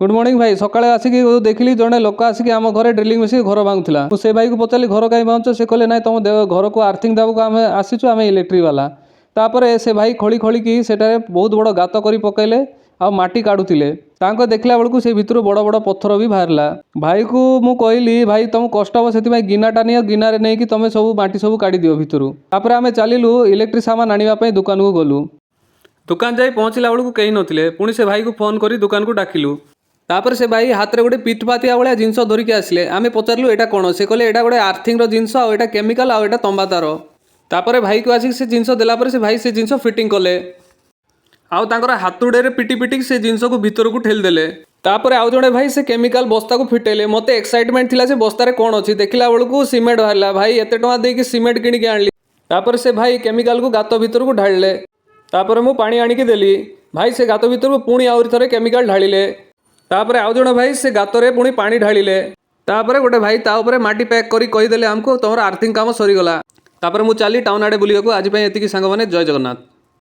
Good morning भाई। सकाळे आसिक देखिली जड़े लोक आसिक आम घर ड्रिलिंग मेसिन घर भांगुला। से भाई को पचारि घर कहीं भांगुच, से कहले ना तुम घर को आर्थिंग देवाक आम आसीचु, आम इलेक्ट्रिक वाला। तापर से भाई खोली खोलिकी सेठारे बहुत बड़ गात कर पकेले आ माटी काढ़ुले। तांको देखला बेलू से भितर बड़ बड़ पत्थर भी बाहरला। भाई को मु कहली भाई तुम कष्ट हम से गिनाटा नहीं गिनारे नहीं कि तुम सब माटी सब काढ़ी दियो भितर। तापर आम चलू इलेक्ट्रिक सामान आने दुकान को गलु। दुकान जाई पहुँचला बेलू कहीं नथिले। पुणी से भाई को फोन करी दुकान को डाकिलु। तापर से भाई हाथ में गोटे पिठपातिया भाया जिनस धरिकी आसिले। आम पचारू एटा कौन, से कहले एटा गोटे आर्थिंग जिनस आटा केमिकाल आटा तंबा तार। तापर भाई को आसिक से जिनस देला से भाई से जिनस फिटिंग कले। आउ तांकर हाथुड़े पिटी पिटी से जिनस को भीतर को ठेलदेले। तापर आउ जड़े भाई से केमिकाल बस्ता को फिटेले। मत एक्साइटमेंट थिला से बस्तार कौन अच्छी देखला बेलू सीमेंट बाहर। भाई एत टଙ୍କା देकी सीमेंट किणिकी आनली। तापर से भाई केमिकाल को गात भीतर को ढालिले। तापर मु पानी आनिकी देली। भाई से गात भीतर को पुणी आउरी थरे केमिकाल ढालिले। तापर आउ जण भाई से गातरे पुणी पानी ढालिले। तापर गोटे भाई ता ऊपर माटी पैक करी कहीदेले आमको तुमर आर्थिंग काम सरीगला। तापर मु चली टाउन आड़े बुलिବାକୁ। आज एतिकी सांग माने जय जगन्नाथ।